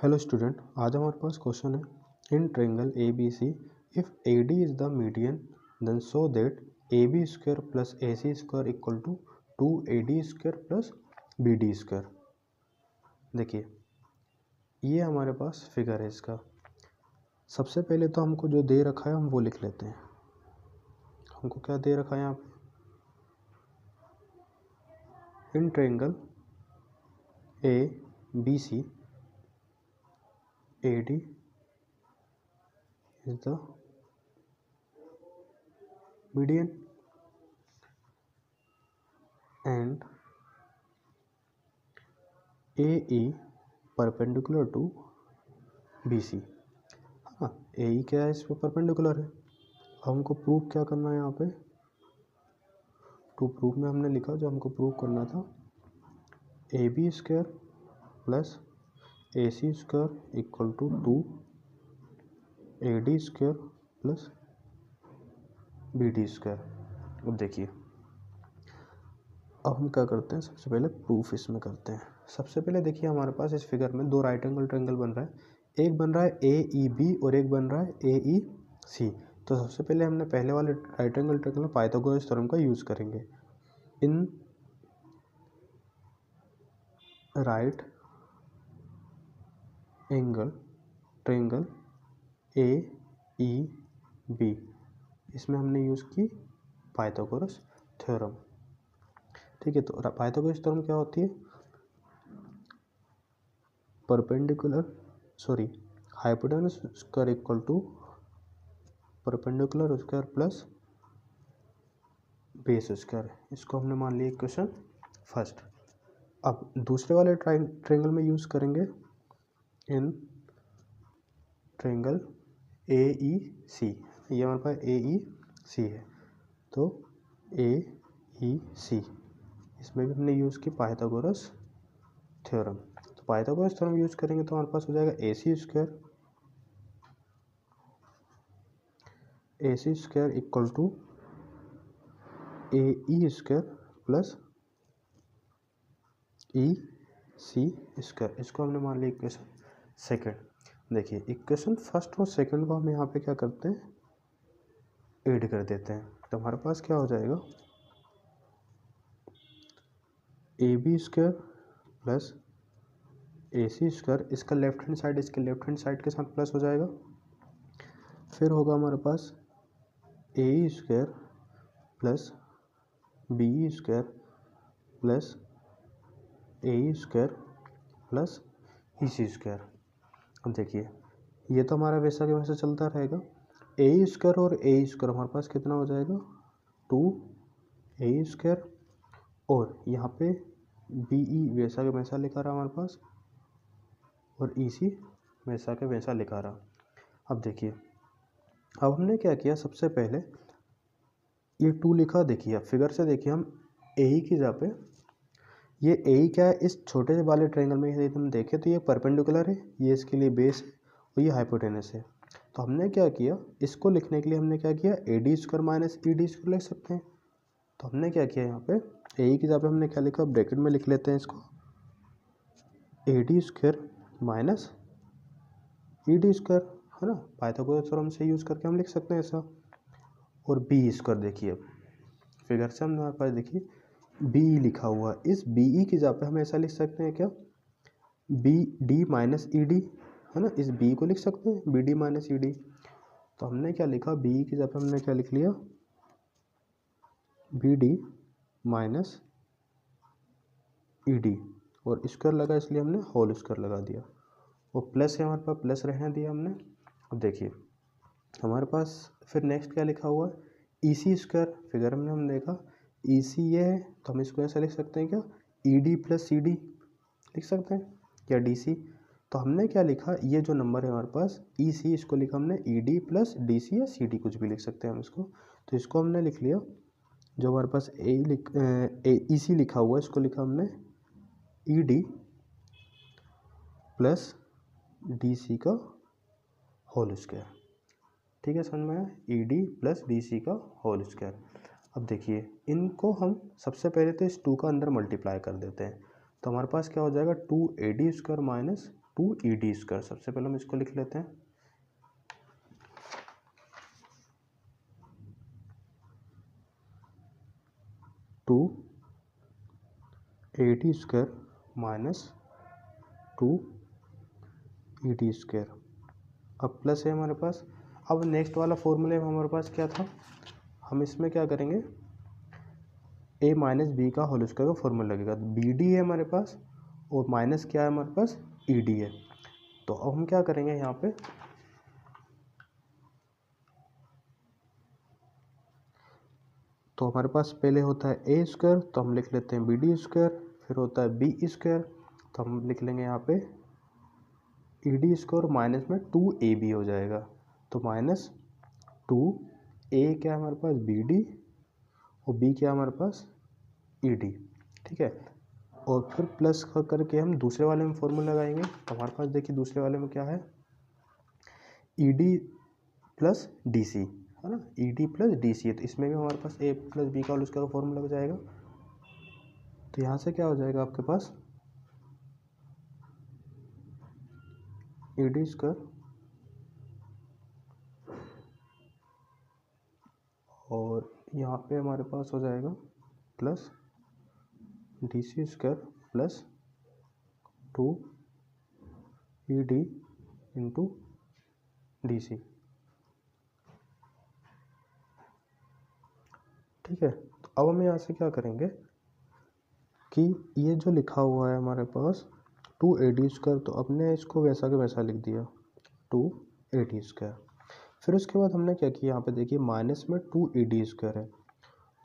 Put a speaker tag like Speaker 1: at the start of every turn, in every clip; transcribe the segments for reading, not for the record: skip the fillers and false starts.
Speaker 1: Hello student, आज हमारे पास क्वेश्चन है in triangle A B C if A D is the median then show that A B square plus A C square equal to 2AD square plus BD square. देखिए ये हमारे पास figure है इसका। सबसे पहले तो हमको जो दे रखा है हम वो लिख लेते हैं। हमको क्या दे रखा है यहाँ पे, in triangle A B C AD is the median and AE perpendicular to BC। हाँ, AE क्या है, इस पे परपेंडिकुलर है। हमको प्रूव क्या करना है यहाँ पे, टू प्रूव में हमने लिखा जो हमको प्रूव करना था AB square plus AC square equal to 2AD square plus BD square. अब देखिए अब हम क्या करते हैं, सबसे पहले प्रूफ इसमें करते हैं। सबसे पहले देखिए हमारे पास इस फिगर में दो राइट एंगल ट्रायंगल बन रहा है, एक बन रहा है AEB और एक बन रहा है AEC। तो सबसे पहले हमने पहले वाले राइट एंगल ट्रायंगल में पाइथागोरस थ्योरम का यूज़ करेंगे। In right angle triangle AEB इसमें हमने यूज़ की पाइथागोरस थ्योरम। ठीक है, तो पाइथागोरस थ्योरम क्या होती है, hypotenuse square equal to perpendicular square plus base square. इसको हमने मान लिया इक्वेशन फर्स्ट। अब दूसरे वाले ट्रायंगल में यूज़ करेंगे इन ट्रायंगल AEC। ये हमारे पास AEC है, तो AEC इसमें भी हमने यूज़ की पाइथागोरस थ्योरम। तो पाइथागोरस थ्योरम यूज़ करेंगे तो हमारे पास हो जाएगा AC square equal to AE square plus EC square. इसको हमने मान लिया इक्वेशन सेकेंड। देखिए इक्वेशन फर्स्ट और सेकेंड को हम यहाँ पे क्या करते हैं, ऐड कर देते हैं। तो हमारे पास क्या हो जाएगा, AB square plus AC square, इसका लेफ्ट हैंड साइड इसके लेफ्ट हैंड साइड के साथ प्लस हो जाएगा। फिर होगा हमारे पास AE square plus BE square plus AE square plus EC square. अब देखिए ये तो हमारा वैसा के वैसा चलता रहेगा। AE स्क्वायर और AE स्क्वायर हमारे पास कितना हो जाएगा, 2AE स्क्वायर, और यहाँ पे BE वैसा के वैसा लिखा रहा हमारे पास और EC वैसा के वैसा लिखा रहा। अब देखिए अब हमने क्या किया, सबसे पहले ये 2 लिखा। देखिए फिगर से देखिए हम AE की जगह पे, ये AE क्या है, इस छोटे से वाले ट्रायंगल में यदि हम देखें तो ये परपेंडिकुलर है, ये इसके लिए बेस है और ये हाइपोटेनस है। तो हमने क्या किया, इसको लिखने के लिए हमने क्या किया, AD square minus ED square लिख सकते हैं। तो हमने क्या किया, यहाँ पे AE की जगह पे हमने क्या लिखा, ब्रैकेट में लिख लेते हैं इसको, AD square minus ED square, है ना। पाइथागोरस थ्योरम से यूज़ करके हम लिख सकते हैं ऐसा। और B स्क्वायर देखिए, अब फिगर से हमारे पास देखिए BE लिखा हुआ, इस BE की जगह पे हम ऐसा लिख सकते हैं क्या, BD माइनस ED, है ना। इस B को लिख सकते हैं BD माइनस ED। तो हमने क्या लिखा, BE की जगह पे हमने क्या लिख लिया, BD माइनस ED, और स्क्वायर लगा इसलिए हमने होल स्क्वायर लगा दिया, और प्लस है हमारे पास, प्लस रहने दिया हमने। अब देखिए हमारे पास फिर नेक्स्ट क्या लिखा हुआ है, EC स्क्वायर। फिगर में हम देखा EC ये है, तो हम इसको ऐसा लिख सकते हैं क्या, ED प्लस CD लिख सकते हैं, या DC। तो हमने क्या लिखा, ये जो नंबर है हमारे पास EC, इसको लिखा हमने ED प्लस DC या CD, कुछ भी लिख सकते हैं हम इसको। तो इसको हमने लिख लिया, जो हमारे पास EC लिखा हुआ है इसको लिखा हमने ED प्लस DC का होल स्क्वायर। ठीक है, समझ में आया, ED प्लस DC का होल स्क्वायर। अब देखिए इनको हम सबसे पहले तो इस 2 का अंदर मल्टीप्लाई कर देते हैं। तो हमारे पास क्या हो जाएगा, 2AD स्क्वायर माइनस 2ED²। सबसे पहले हम इसको लिख लेते हैं, टू AD² माइनस 2ED²। अब प्लस है हमारे पास। अब नेक्स्ट वाला फॉर्मूले में हमारे पास क्या था, हम इसमें क्या करेंगे, a माइनस बी का होल स्क्वायर का फॉर्मूला लगेगा। तो BD है हमारे पास और माइनस क्या है हमारे पास, ED है। तो अब हम क्या करेंगे यहाँ पे, तो हमारे पास पहले होता है A², तो हम लिख लेते हैं BD²। फिर होता है B², तो हम लिख लेंगे यहाँ पे ED² माइनस में 2AB हो जाएगा। तो माइनस 2A क्या हमारे पास BD और B क्या हमारे पास ED, ठीक है। और फिर प्लस करके हम दूसरे वाले में फॉर्मूला लगाएंगे। तो हमारे पास देखिए दूसरे वाले में क्या है, ED प्लस DC है ना, ED प्लस DC है। तो इसमें भी हमारे पास A प्लस B का होल स्क्वायर का फॉर्मूला लग जाएगा। तो यहाँ से क्या हो जाएगा आपके पास, ED² और यहाँ पे हमारे पास हो जाएगा plus DC² plus 2ED into DC, ठीक है। तो अब हम यहाँ से क्या करेंगे कि ये जो लिखा हुआ है हमारे पास 2AD², तो अपने इसको वैसा के वैसा लिख दिया 2AD²। फिर उसके बाद हमने क्या किया, यहाँ पे देखिए माइनस में 2ED² है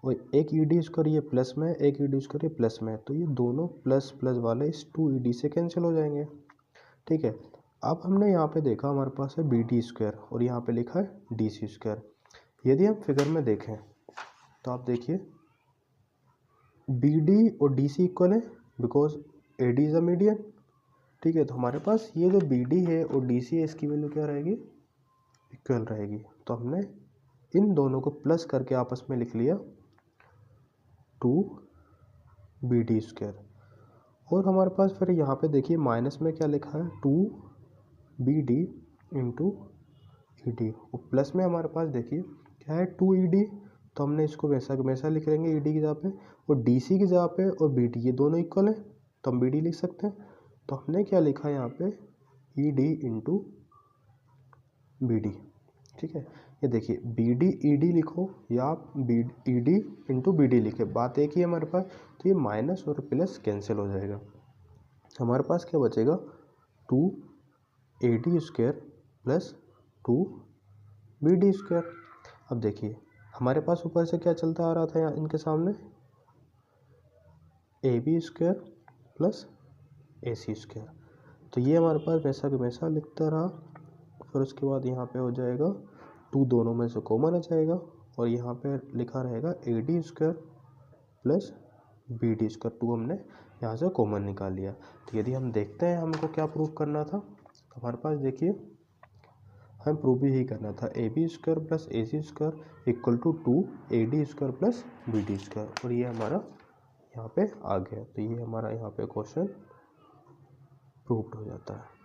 Speaker 1: और एक ED² ये प्लस में, एक ED² ये प्लस में है। तो ये दोनों प्लस प्लस वाले इस 2ED से कैंसिल हो जाएंगे, ठीक है। अब हमने यहाँ पे देखा हमारे पास है BD² और यहाँ पे लिखा है DC²। यदि हम फिगर में देखें तो आप देखिए BD और DC इक्वल है because AD is a median, ठीक है। तो हमारे पास ये जो BD है और DC है इसकी वैल्यू क्या रहेगी, इक्वल रहेगी। तो हमने इन दोनों को प्लस करके आपस में लिख लिया 2BD²। और हमारे पास फिर यहाँ पे देखिए माइनस में क्या लिखा है 2BD इंटू ED और प्लस में हमारे पास देखिए क्या है 2ED। तो हमने इसको वैसा के वैसा लिख लेंगे ED की जगह पे, और DC की जगह पे और BD ये दोनों इक्वल है तो हम BD लिख सकते हैं। तो हमने क्या लिखा है यहाँ पे ED इंटू BD, ठीक है। ये देखिए BD ED लिखो या आप ED इंटू BD लिखे, बात एक ही है हमारे पास। तो ये माइनस और प्लस कैंसिल हो जाएगा, हमारे पास क्या बचेगा 2AD² प्लस 2BD²। अब देखिए हमारे पास ऊपर से क्या चलता आ रहा था यहाँ इनके सामने, AB² प्लस AC²। तो ये हमारे पास वैसा का वैसा लिखता रहा। फिर उसके बाद यहाँ पे हो जाएगा 2 दोनों में से कॉमन आ जाएगा और यहाँ पे लिखा रहेगा AD² प्लस BD²। 2 हमने यहाँ से कॉमन निकाल लिया। तो यदि हम देखते हैं हमको क्या प्रूव करना था, तो हमारे पास देखिए हम प्रूव ही करना था AB² plus AC² equal to 2AD² plus BD², और ये हमारा यहाँ पे आ गया। तो ये हमारा यहाँ पे क्वेश्चन प्रूव्ड हो जाता है।